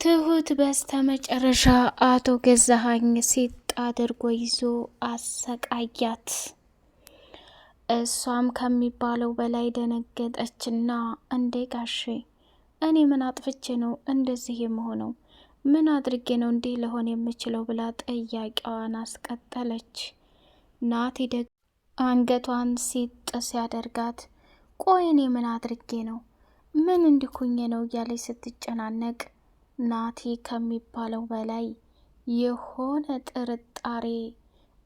ትሁት በስተመጨረሻ አቶ ገዛኸኝ ሲጥ አድርጎ ይዞ አሰቃያት። እሷም ከሚባለው በላይ ደነገጠችና እንዴ ጋሼ እኔ ምን አጥፍቼ ነው እንደዚህ የምሆነው? ምን አድርጌ ነው እንዲህ ልሆን የምችለው? ብላ ጥያቄዋን አስቀጠለች። ናቲ ደግ አንገቷን ሲጥ ሲያደርጋት ቆይ እኔ ምን አድርጌ ነው ምን እንዲኩኝ ነው እያለች ስትጨናነቅ ናቲ ከሚባለው በላይ የሆነ ጥርጣሬ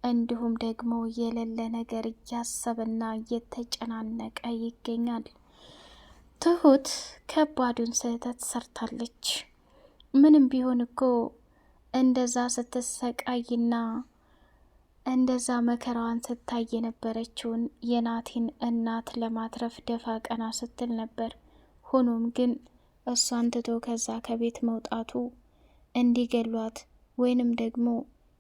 እንዲሁም ደግሞ የሌለ ነገር እያሰበና እየተጨናነቀ ይገኛል። ትሁት ከባዱን ስህተት ሰርታለች። ምንም ቢሆን እኮ እንደዛ ስትሰቃይና እንደዛ መከራዋን ስታይ የነበረችውን የናቲን እናት ለማትረፍ ደፋ ቀና ስትል ነበር። ሆኖም ግን እሷን ትቶ ከዛ ከቤት መውጣቱ እንዲገሏት ወይንም ደግሞ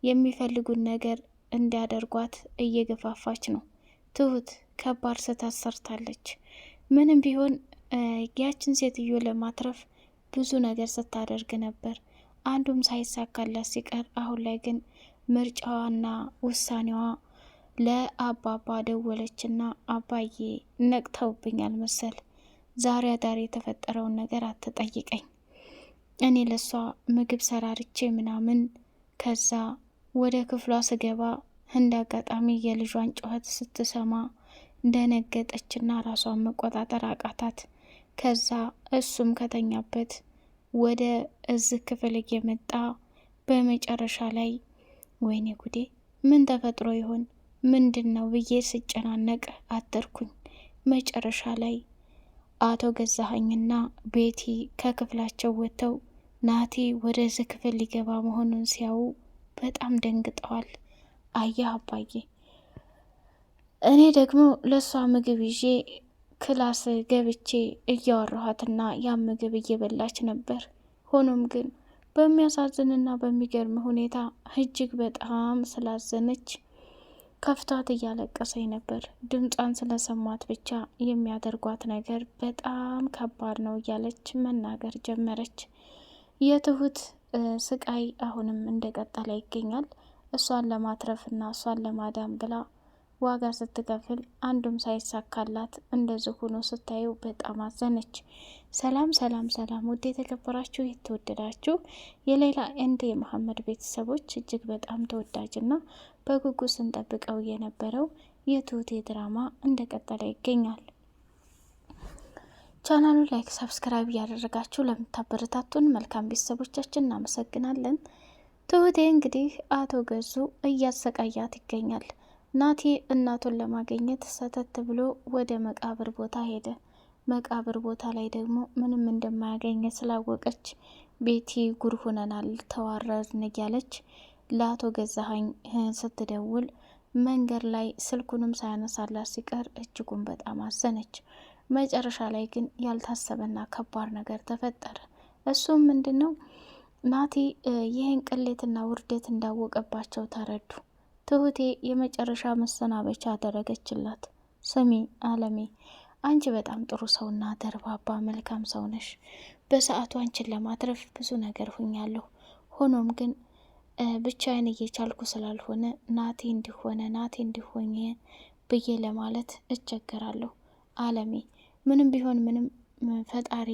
የሚፈልጉን ነገር እንዲያደርጓት እየገፋፋች ነው። ትሁት ከባድ ስህተት ሰርታለች። ምንም ቢሆን ያችን ሴትዮ ለማትረፍ ብዙ ነገር ስታደርግ ነበር። አንዱም ሳይሳካላት ሲቀር አሁን ላይ ግን ምርጫዋና ውሳኔዋ ለአባባ ደወለችና አባዬ ነቅተውብኛል መሰል ዛሬ አዳር የተፈጠረውን ነገር አትጠይቀኝ። እኔ ለሷ ምግብ ሰራርቼ ምናምን ከዛ ወደ ክፍሏ ስገባ እንደ አጋጣሚ የልጇን ጩኸት ስትሰማ ደነገጠችና ራሷን መቆጣጠር አቃታት። ከዛ እሱም ከተኛበት ወደ እዚህ ክፍል እየመጣ በመጨረሻ ላይ ወይኔ ጉዴ ምን ተፈጥሮ ይሆን ምንድን ነው ብዬ ስጨናነቅ አደርኩኝ። መጨረሻ ላይ አቶ ገዛኸኝና ቤቲ ከክፍላቸው ወጥተው ናቲ ወደዚህ ክፍል ሊገባ መሆኑን ሲያዩ በጣም ደንግጠዋል። አያ አባዬ እኔ ደግሞ ለሷ ምግብ ይዤ ክላስ ገብቼ እያወራኋትና ያ ምግብ እየበላች ነበር። ሆኖም ግን በሚያሳዝንና በሚገርም ሁኔታ እጅግ በጣም ስላዘነች ከፍቷት እያለቀሰኝ ነበር። ድምጿን ስለሰማት ብቻ የሚያደርጓት ነገር በጣም ከባድ ነው እያለች መናገር ጀመረች። የትሁት ስቃይ አሁንም እንደቀጠለ ይገኛል። እሷን ለማትረፍና እሷን ለማዳን ብላ ዋጋ ስትከፍል አንዱም ሳይሳካላት እንደዚህ ሆኖ ስታዩ በጣም አዘነች። ሰላም ሰላም ሰላም! ውድ የተከበራችሁ የተወደዳችሁ የሌላ ኤንድ የመሐመድ ቤተሰቦች እጅግ በጣም ተወዳጅና በጉጉት ስንጠብቀው የነበረው የትሁት ድራማ እንደቀጠለ ይገኛል። ቻናሉን ላይክ፣ ሰብስክራይብ እያደረጋችሁ ለምታበረታቱን መልካም ቤተሰቦቻችን እናመሰግናለን። ትሁቴ እንግዲህ አቶ ገዙ እያሰቃያት ይገኛል። ናቲ እናቱን ለማግኘት ሰተት ብሎ ወደ መቃብር ቦታ ሄደ። መቃብር ቦታ ላይ ደግሞ ምንም እንደማያገኝ ስላወቀች ቤቲ ጉር ሆነናል ተዋረድን እያለች ለአቶ ገዛኸኝ ስትደውል መንገድ ላይ ስልኩንም ሳያነሳላት ሲቀር እጅጉን በጣም አዘነች። መጨረሻ ላይ ግን ያልታሰበና ከባድ ነገር ተፈጠረ። እሱም ምንድን ነው? ናቲ ይህን ቅሌትና ውርደት እንዳወቀባቸው ተረዱ። ትሁቴ የመጨረሻ መሰናበቻ አደረገችላት። ስሚ አለሜ፣ አንቺ በጣም ጥሩ ሰውና ደርባባ መልካም ሰው ነሽ። በሰዓቱ አንቺን ለማትረፍ ብዙ ነገር ሁኛለሁ። ሆኖም ግን ብቻዬን እየቻልኩ ስላልሆነ ናቲ እንዲሆነ ብዬ ለማለት እቸገራለሁ። አለሜ፣ ምንም ቢሆን ምንም ፈጣሪ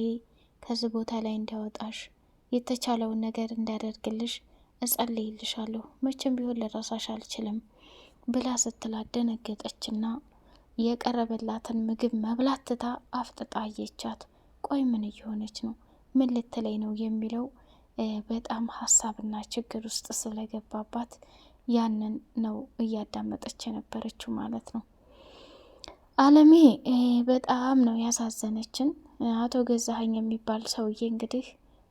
ከዚህ ቦታ ላይ እንዲያወጣሽ የተቻለውን ነገር እንዳደርግልሽ እጸልይልሻለሁ። መቼም ቢሆን ልረሳሽ አልችልም ብላ ስትላት ደነገጠችና የቀረበላትን ምግብ መብላት ትታ አፍጥጣ አየቻት። ቆይ ምን እየሆነች ነው? ምን ልትለይ ነው? የሚለው በጣም ሀሳብና ችግር ውስጥ ስለገባባት ያንን ነው እያዳመጠች የነበረችው ማለት ነው። አለሜ በጣም ነው ያሳዘነችን። አቶ ገዛኸኝ የሚባል ሰውዬ እንግዲህ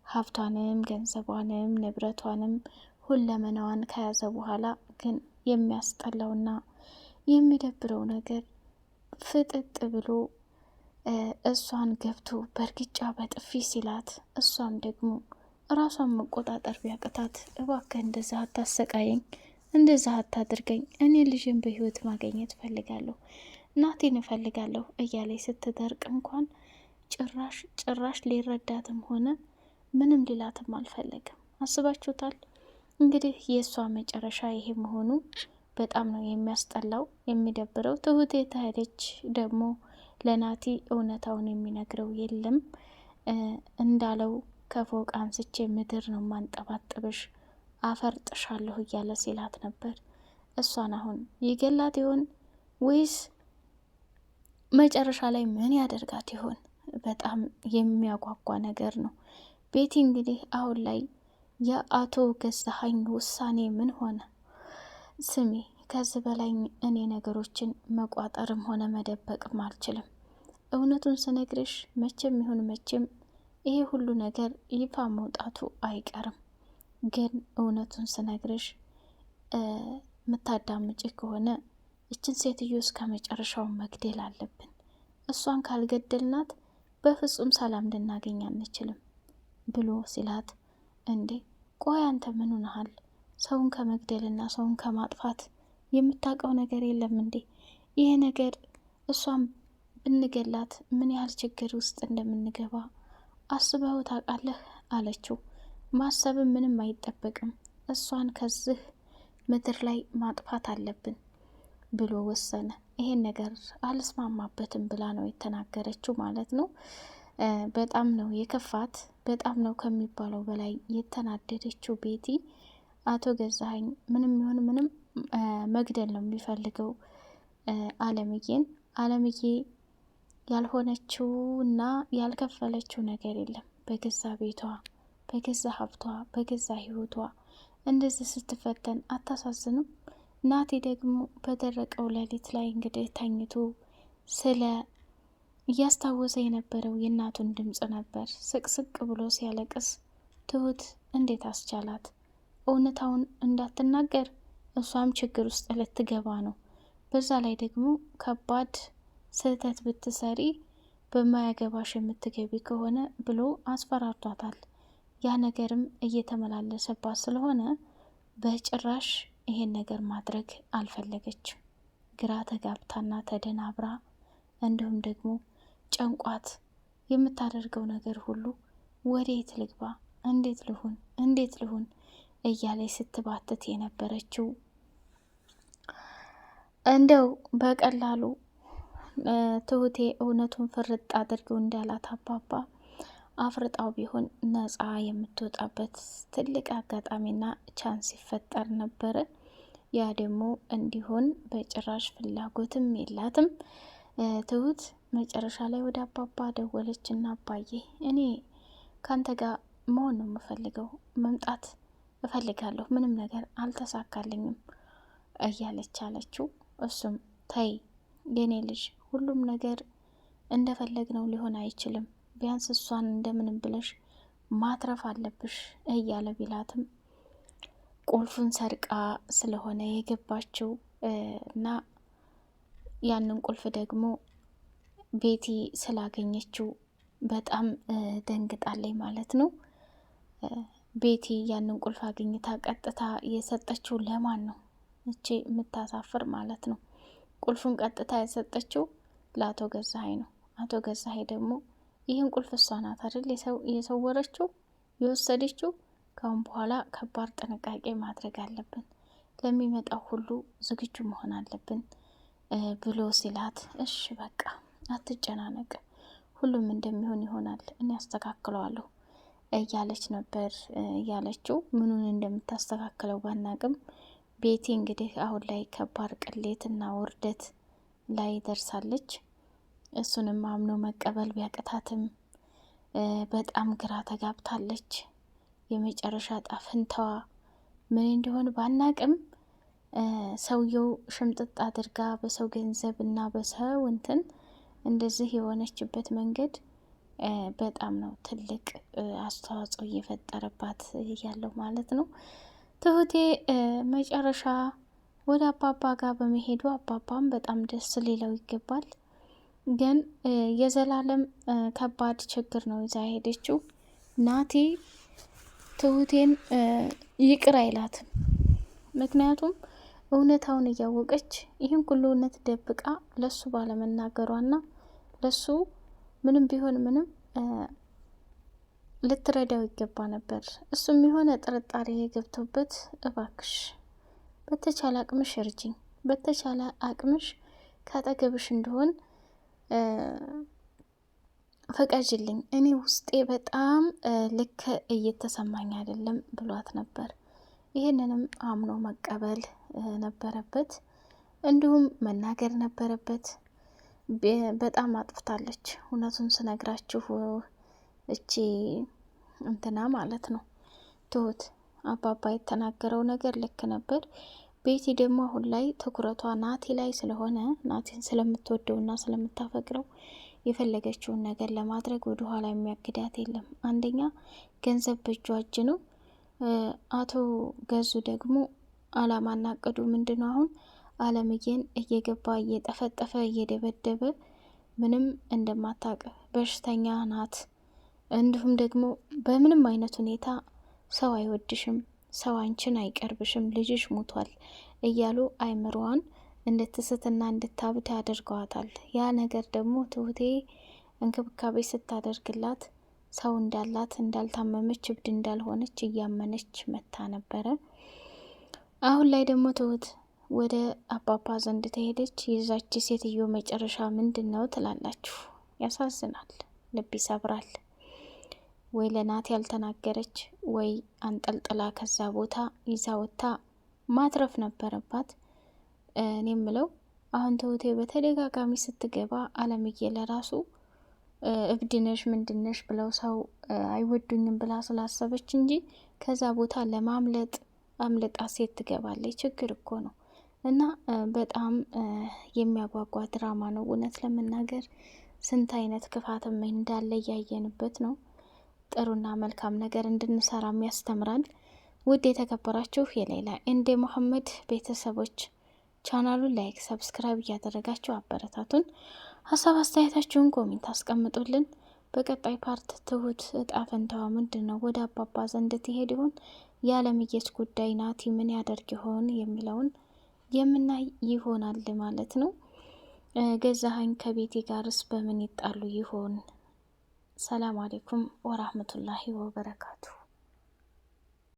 ሀብቷንም ገንዘቧንም ንብረቷንም ሁለመናዋን ከያዘ በኋላ ግን የሚያስጠላውና የሚደብረው ነገር ፍጥጥ ብሎ እሷን ገብቶ በእርግጫ በጥፊ ሲላት እሷም ደግሞ ራሷን መቆጣጠር ቢያቅታት እባክህ እንደዛ አታሰቃየኝ፣ እንደዛ አታድርገኝ፣ እኔ ልጅን በህይወት ማግኘት እፈልጋለሁ፣ ናቴን እፈልጋለሁ እያለች ስትደርቅ እንኳን ጭራሽ ሊረዳትም ሆነ ምንም ሊላትም አልፈለግም። አስባችሁታል? እንግዲህ የእሷ መጨረሻ ይሄ መሆኑ በጣም ነው የሚያስጠላው የሚደብረው። ትሁቴ ተሄደች ደግሞ ለናቲ እውነታውን የሚነግረው የለም። እንዳለው ከፎቅ አንስቼ ምድር ነው ማንጠባጥብሽ፣ አፈርጥሻለሁ እያለ ሲላት ነበር። እሷን አሁን ይገላት ይሆን ወይስ መጨረሻ ላይ ምን ያደርጋት ይሆን? በጣም የሚያጓጓ ነገር ነው። ቤቲ እንግዲህ አሁን ላይ የአቶ ገዛኸኝ ውሳኔ ምን ሆነ? ስሚ፣ ከዚህ በላይ እኔ ነገሮችን መቋጠርም ሆነ መደበቅም አልችልም። እውነቱን ስነግርሽ መቼም ይሁን መቼም ይሄ ሁሉ ነገር ይፋ መውጣቱ አይቀርም። ግን እውነቱን ስነግርሽ የምታዳምጪ ከሆነ እችን ሴትዮ እስከ መጨረሻው መግደል አለብን። እሷን ካልገደልናት በፍጹም ሰላም ልናገኝ አንችልም ብሎ ሲላት፣ እንዴ ቆይ አንተ ምን ሆነሃል? ሰውን ከመግደልና ሰውን ከማጥፋት የምታውቀው ነገር የለም እንዴ? ይሄ ነገር እሷን ብንገላት ምን ያህል ችግር ውስጥ እንደምንገባ አስበው ታውቃለህ? አለችው። ማሰብም ምንም አይጠበቅም፣ እሷን ከዚህ ምድር ላይ ማጥፋት አለብን ብሎ ወሰነ። ይሄን ነገር አልስማማበትም ብላ ነው የተናገረችው ማለት ነው። በጣም ነው የከፋት፣ በጣም ነው ከሚባለው በላይ የተናደደችው ቤቲ። አቶ ገዛኸኝ ምንም ይሁን ምንም መግደል ነው የሚፈልገው አለምዬን። አለምዬ ያልሆነችው እና ያልከፈለችው ነገር የለም። በገዛ ቤቷ፣ በገዛ ሀብቷ፣ በገዛ ህይወቷ እንደዚህ ስትፈተን አታሳዝንም? ናቲ ደግሞ በደረቀው ሌሊት ላይ እንግዲህ ተኝቶ ስለ እያስታወሰ የነበረው የእናቱን ድምጽ ነበር። ስቅስቅ ብሎ ሲያለቅስ ትሁት እንዴት አስቻላት? እውነታውን እንዳትናገር እሷም ችግር ውስጥ ልትገባ ነው። በዛ ላይ ደግሞ ከባድ ስህተት ብትሰሪ በማያገባሽ የምትገቢ ከሆነ ብሎ አስፈራርቷታል። ያ ነገርም እየተመላለሰባት ስለሆነ በጭራሽ ይሄን ነገር ማድረግ አልፈለገችም። ግራ ተጋብታና ተደናብራ እንዲሁም ደግሞ ጨንቋት የምታደርገው ነገር ሁሉ ወዴት ልግባ፣ እንዴት ልሁን እያለች ስትባትት የነበረችው እንደው በቀላሉ ትሁቴ እውነቱን ፍርጥ አድርገው እንዳላት አባባ አፍርጣው ቢሆን ነፃ የምትወጣበት ትልቅ አጋጣሚና ቻንስ ይፈጠር ነበረ። ያ ደግሞ እንዲሆን በጭራሽ ፍላጎትም የላትም ትሁት። መጨረሻ ላይ ወደ አባባ ደወለች እና አባዬ እኔ ካንተ ጋር መሆን ነው የምፈልገው፣ መምጣት እፈልጋለሁ፣ ምንም ነገር አልተሳካልኝም እያለች አለችው። እሱም ተይ የኔ ልጅ፣ ሁሉም ነገር እንደፈለግነው ሊሆን አይችልም፣ ቢያንስ እሷን እንደምንም ብለሽ ማትረፍ አለብሽ እያለ ቢላትም ቁልፉን ሰርቃ ስለሆነ የገባችው እና ያንን ቁልፍ ደግሞ ቤቲ ስላገኘችው በጣም ደንግጣለች ማለት ነው። ቤቲ ያንን ቁልፍ አግኝታ ቀጥታ የሰጠችው ለማን ነው? እቺ የምታሳፍር ማለት ነው። ቁልፉን ቀጥታ የሰጠችው ለአቶ ገዛኸኝ ነው። አቶ ገዛኸኝ ደግሞ ይህን ቁልፍ እሷ ናት አይደል የሰወረችው የወሰደችው፣ ካሁን በኋላ ከባድ ጥንቃቄ ማድረግ አለብን፣ ለሚመጣው ሁሉ ዝግጁ መሆን አለብን ብሎ ሲላት፣ እሺ በቃ አትጨናነቅ፣ ሁሉም እንደሚሆን ይሆናል፣ እኔ አስተካክለዋለሁ እያለች ነበር እያለችው። ምኑን እንደምታስተካክለው ባናቅም ቤቲ እንግዲህ አሁን ላይ ከባድ ቅሌትና ውርደት ላይ ደርሳለች። እሱንም አምኖ መቀበል ቢያቅታትም በጣም ግራ ተጋብታለች። የመጨረሻ ጣፍንታዋ ምን እንደሆነ ባናቅም ሰውየው ሽምጥጥ አድርጋ በሰው ገንዘብ እና በሰው እንትን እንደዚህ የሆነችበት መንገድ በጣም ነው ትልቅ አስተዋጽኦ እየፈጠረባት ያለው ማለት ነው። ትሁቴ መጨረሻ ወደ አባባ ጋር በመሄዱ አባባም በጣም ደስ ሊለው ይገባል። ግን የዘላለም ከባድ ችግር ነው ይዛ ሄደችው። ናቲ ትሁቴን ይቅር አይላትም። ምክንያቱም እውነታውን እያወቀች ይህን ሁሉ እውነት ደብቃ ለሱ ባለመናገሯና ለሱ ምንም ቢሆን ምንም ልትረዳው ይገባ ነበር። እሱም የሆነ ጥርጣሬ ገብቶበት እባክሽ በተቻለ አቅምሽ እርጅኝ፣ በተቻለ አቅምሽ ካጠገብሽ እንደሆን ፈቃጅልኝ፣ እኔ ውስጤ በጣም ልክ እየተሰማኝ አይደለም ብሏት ነበር። ይህንንም አምኖ መቀበል ነበረበት፣ እንዲሁም መናገር ነበረበት። በጣም አጥፍታለች። እውነቱን ስነግራችሁ እቺ እንትና ማለት ነው ትሁት አባባ የተናገረው ነገር ልክ ነበር። ቤቲ ደግሞ አሁን ላይ ትኩረቷ ናቲ ላይ ስለሆነ ናቲን ስለምትወደውና ስለምታፈቅረው የፈለገችውን ነገር ለማድረግ ወደ ኋላ የሚያግዳት የለም። አንደኛ ገንዘብ በእጇ እጅ ነው። አቶ ገዙ ደግሞ አላማና እቅዱ ምንድነው? አሁን አለምዬን እየገባ እየጠፈጠፈ እየደበደበ ምንም እንደማታውቅ በሽተኛ ናት፣ እንዲሁም ደግሞ በምንም አይነት ሁኔታ ሰው አይወድሽም፣ ሰው አንቺን አይቀርብሽም፣ ልጅሽ ሞቷል እያሉ አይምሮዋን እንድትስትና እንድታብድ ያደርገዋታል። ያ ነገር ደግሞ ትሁቴ እንክብካቤ ስታደርግላት ሰው እንዳላት እንዳልታመመች እብድ እንዳልሆነች እያመነች መታ ነበረ። አሁን ላይ ደግሞ ትሁት ወደ አባባ ዘንድ ተሄደች። የዛች ሴትዮ መጨረሻ ምንድን ነው ትላላችሁ? ያሳዝናል፣ ልብ ይሰብራል። ወይ ለናት ያልተናገረች ወይ አንጠልጥላ ከዛ ቦታ ይዛ ወጥታ ማትረፍ ነበረባት። እኔ ምለው አሁን ትሁቴ በተደጋጋሚ ስትገባ አለምዬ ለራሱ እብድነሽ ምንድነሽ ብለው ሰው አይወዱኝም ብላ ስላሰበች እንጂ ከዛ ቦታ ለማምለጥ አምልጣ ሴት ትገባለች። ችግር እኮ ነው። እና በጣም የሚያጓጓ ድራማ ነው። እውነት ለመናገር ስንት አይነት ክፋትም እንዳለ እያየንበት ነው። ጥሩና መልካም ነገር እንድንሰራም ያስተምራል። ውድ የተከበራችሁ የሌላ ኤንዴ መሐመድ ቤተሰቦች ቻናሉን ላይክ፣ ሰብስክራይብ እያደረጋችሁ አበረታቱን። ሀሳብ አስተያየታችሁን ኮሜንት አስቀምጡልን። በቀጣይ ፓርት ትሁት እጣ ፈንታዋ ምንድን ነው? ወደ አባባ ዘንድ ትሄድ ይሆን? የአለምዬስ ጉዳይ ናቲ ምን ያደርግ ይሆን የሚለውን የምናይ ይሆናል ማለት ነው። ገዛሀኝ ከቤቴ ጋርስ በምን ይጣሉ ይሆን? ሰላም አሌይኩም ወራህመቱላሂ ወበረካቱ።